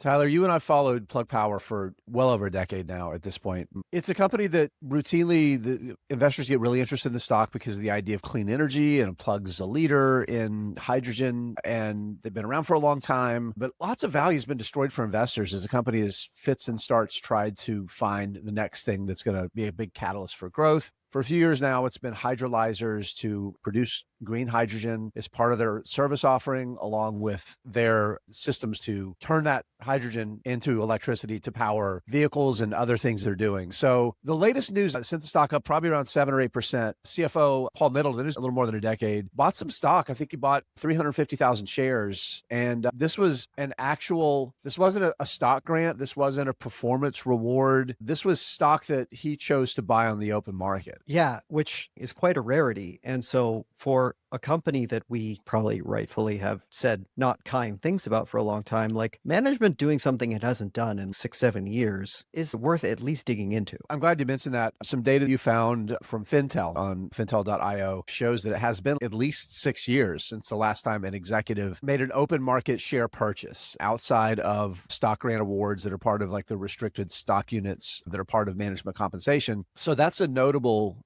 Tyler, you and I followed Plug Power for well over a decade now at this point. It's a company that routinely the investors get really interested in the stock because of the idea of clean energy, and Plug's a leader in hydrogen, and they've been around for a long time. But lots of value has been destroyed for investors as the company has fits and starts tried to find the next thing that's going to be a big catalyst for growth. For a few years now, it's been hydrolyzers to produce green hydrogen as part of their service offering, along with their systems to turn that hydrogen into electricity to power vehicles and other things they're doing. So the latest news sent the stock up probably around 7 or 8%. CFO Paul Middleton, who's a little more than a decade, bought some stock. I think he bought 350,000 shares. And this wasn't a stock grant. This wasn't a performance reward. This was stock that he chose to buy on the open market. Yeah, which is quite a rarity. And so for a company that we probably rightfully have said not kind things about for a long time, like management doing something it hasn't done in 6, 7 years is worth at least digging into. I'm glad you mentioned that. Some data you found from Fintel on fintel.io shows that it has been at least 6 years since the last time an executive made an open market share purchase outside of stock grant awards that are part of like the restricted stock units that are part of management compensation. So that's a notable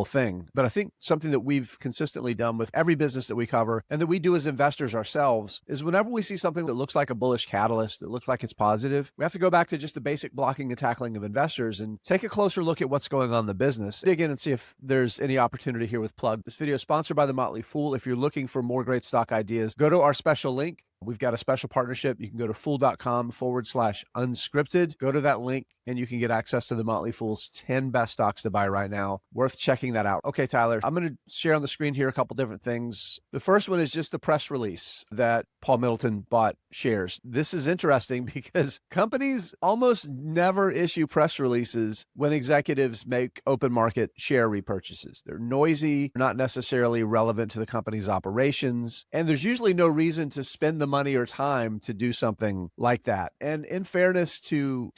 thing. But I think something that we've consistently done with every business that we cover and that we do as investors ourselves is whenever we see something that looks like a bullish catalyst, that looks like it's positive, we have to go back to just the basic blocking and tackling of investors and take a closer look at what's going on in the business. Dig in and see if there's any opportunity here with Plug. This video is sponsored by the Motley Fool. If you're looking for more great stock ideas, go to our special link. We've got a special partnership. You can go to fool.com/unscripted. Go to that link and you can get access to the Motley Fool's 10 best stocks to buy right now. Worth checking that out. Okay, Tyler, I'm going to share on the screen here a couple different things. The first one is just the press release that Paul Middleton bought shares. This is interesting because companies almost never issue press releases when executives make open market share repurchases. They're noisy, not necessarily relevant to the company's operations, and there's usually no reason to spend the money or time to do something like that. And in fairness to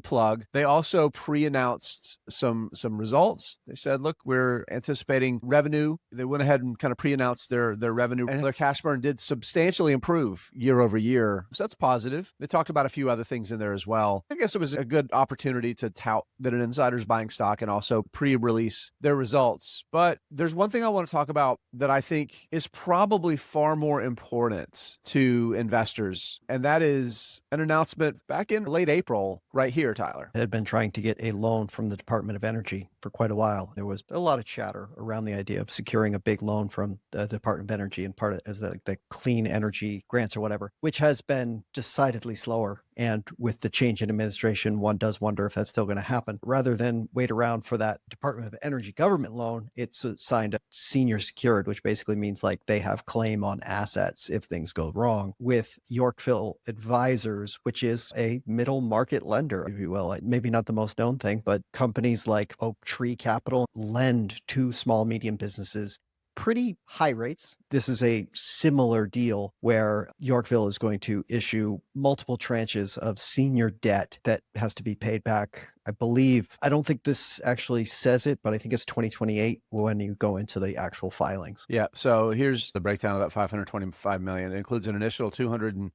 Plug, they also pre-announced some results. They said, look, we're anticipating revenue. They went ahead and kind of pre-announced their revenue, and their cash burn did substantially improve year over year. So that's positive. They talked about a few other things in there as well. I guess it was a good opportunity to tout that an insider's buying stock and also pre-release their results. But there's one thing I want to talk about that I think is probably far more important to investors, and that is an announcement back in late April right here, Tyler. Had been trying to get a loan from the Department of Energy for quite a while. There was a lot of chatter around the idea of securing a big loan from the Department of Energy and part of as the clean energy grants or whatever, which has been decidedly slower. And with the change in administration, one does wonder if that's still going to happen. Rather than wait around for that Department of Energy government loan, it's signed a senior secured, which basically means like they have claim on assets if things go wrong, with Yorkville Advisors, which is a middle market lender, if you will. Maybe not the most known thing, but companies like Oak Tree Capital lend to small, medium businesses pretty high rates. This is a similar deal where Yorkville is going to issue multiple tranches of senior debt that has to be paid back. I believe, I don't think this actually says it, but I think it's 2028 when you go into the actual filings. Yeah. So here's the breakdown of that $525 million. It includes an initial $210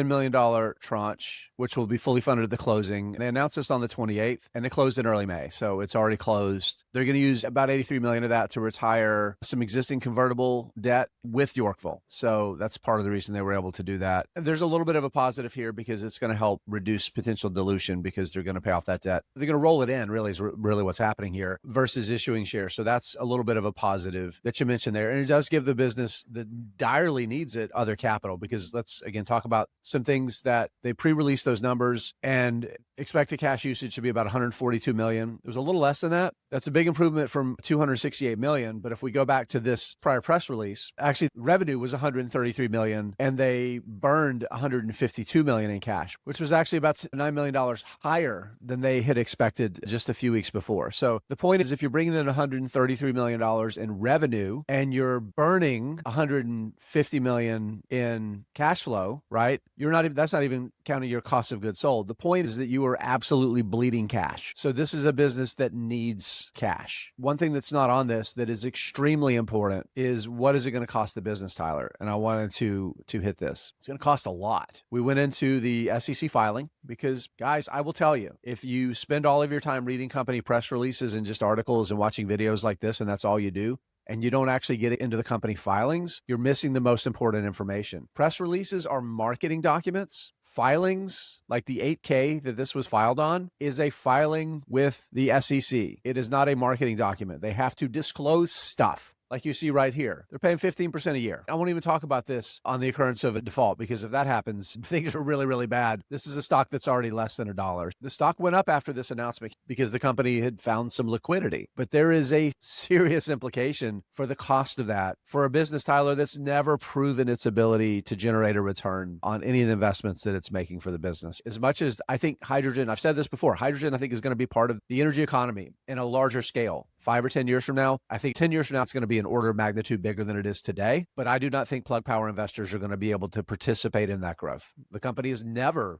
million tranche, which will be fully funded at the closing. And they announced this on the 28th, and it closed in early May. So it's already closed. They're going to use about $83 million of that to retire some existing convertible debt with Yorkville. So that's part of the reason they were able to do that. There's a little bit of a positive here because it's going to help reduce potential dilution because they're going to pay off that debt. They're going to roll it in, really, is really what's happening here versus issuing shares. So that's a little bit of a positive that you mentioned there. And it does give the business that direly needs it other capital, because let's, again, talk about some things that they pre-released those numbers, and expected cash usage to be about $142 million. It was a little less than that. That's a big improvement from $268 million. But if we go back to this prior press release, actually revenue was $133 million and they burned $152 million in cash, which was actually about $9 million higher than they had expected just a few weeks before. So the point is, if you're bringing in $133 million in revenue and you're burning $150 million in cash flow, right? That's not even counting your cost of goods sold. The point is that you who are absolutely bleeding cash. So this is a business that needs cash. One thing that's not on this that is extremely important is what is it going to cost the business, Tyler? And I wanted to hit this. It's going to cost a lot. We went into the SEC filing because, guys, I will tell you, if you spend all of your time reading company press releases and just articles and watching videos like this, and that's all you do, and you don't actually get it into the company filings, you're missing the most important information. Press releases are marketing documents. Filings, like the 8K that this was filed on, is a filing with the SEC. It is not a marketing document. They have to disclose stuff. Like you see right here, they're paying 15% a year. I won't even talk about this on the occurrence of a default, because if that happens, things are really, really bad. This is a stock that's already less than $1. The stock went up after this announcement because the company had found some liquidity. But there is a serious implication for the cost of that for a business, Tyler, that's never proven its ability to generate a return on any of the investments that it's making for the business. As much as I think hydrogen, I've said this before, hydrogen I think is going to be part of the energy economy in a larger scale. 5 or 10 years from now, I think 10 years from now, it's going to be an order of magnitude bigger than it is today. But I do not think Plug Power investors are going to be able to participate in that growth. The company has never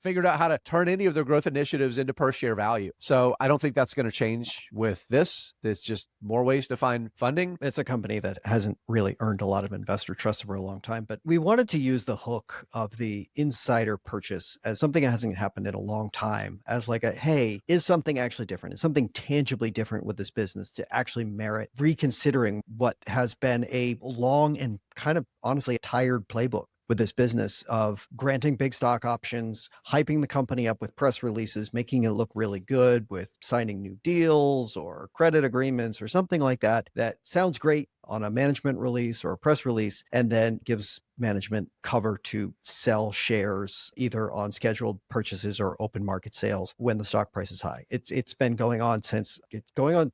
figured out how to turn any of their growth initiatives into per share value. So I don't think that's going to change with this. There's just more ways to find funding. It's a company that hasn't really earned a lot of investor trust for a long time, but we wanted to use the hook of the insider purchase as something that hasn't happened in a long time, as like a, hey, is something actually different? Is something tangibly different with this business to actually merit reconsidering what has been a long and kind of honestly a tired playbook with this business of granting big stock options, hyping the company up with press releases, making it look really good with signing new deals or credit agreements or something like that, that sounds great on a management release or a press release, and then gives management cover to sell shares either on scheduled purchases or open market sales when the stock price is high. It's been going on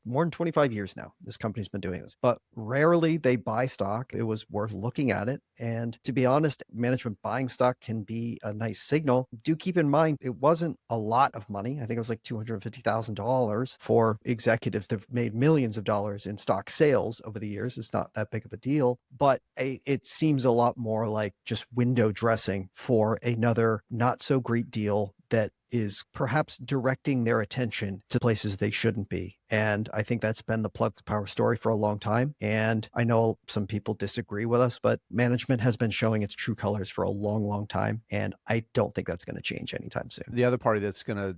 more than 25 years now. This company's been doing this, but rarely they buy stock. It was worth looking at it. And to be honest, management buying stock can be a nice signal. Do keep in mind, it wasn't a lot of money. I think it was like $250,000 for executives that have made millions of dollars in stock sales over the years. It's not that big of a deal, but it seems a lot more like just window dressing for another not so great deal that is perhaps directing their attention to places they shouldn't be. And I think that's been the Plug Power story for a long time. And I know some people disagree with us, but management has been showing its true colors for a long, long time. And I don't think that's going to change anytime soon. The other party that's going to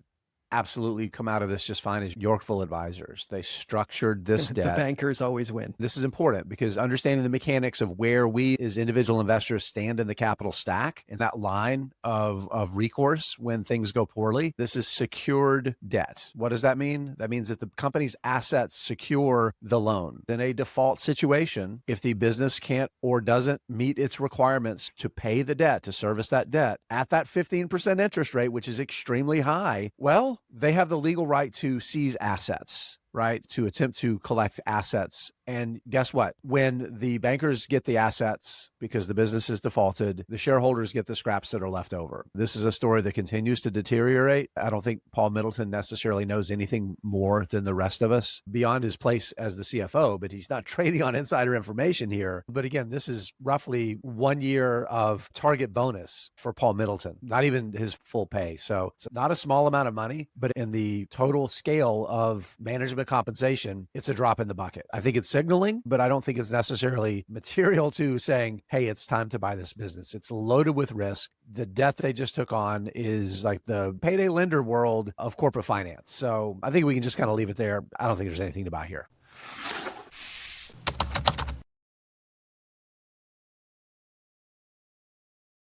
absolutely come out of this just fine is Yorkville Advisors. They structured this debt. The bankers always win. This is important because understanding the mechanics of where we as individual investors stand in the capital stack and that line of recourse when things go poorly, this is secured debt. What does that mean? That means that the company's assets secure the loan. In a default situation, if the business can't or doesn't meet its requirements to pay the debt, to service that debt at that 15% interest rate, which is extremely high, well, they have the legal right to seize assets, right? To attempt to collect assets. And guess what? When the bankers get the assets because the business is defaulted, the shareholders get the scraps that are left over. This is a story that continues to deteriorate. I don't think Paul Middleton necessarily knows anything more than the rest of us beyond his place as the CFO, but he's not trading on insider information here. But again, this is roughly 1 year of target bonus for Paul Middleton, not even his full pay. So it's not a small amount of money, but in the total scale of management compensation, it's a drop in the bucket. I think it's signaling, but I don't think it's necessarily material to saying, hey, it's time to buy this business. It's loaded with risk. The debt they just took on is like the payday lender world of corporate finance. So I think we can just kind of leave it there. I don't think there's anything to buy here.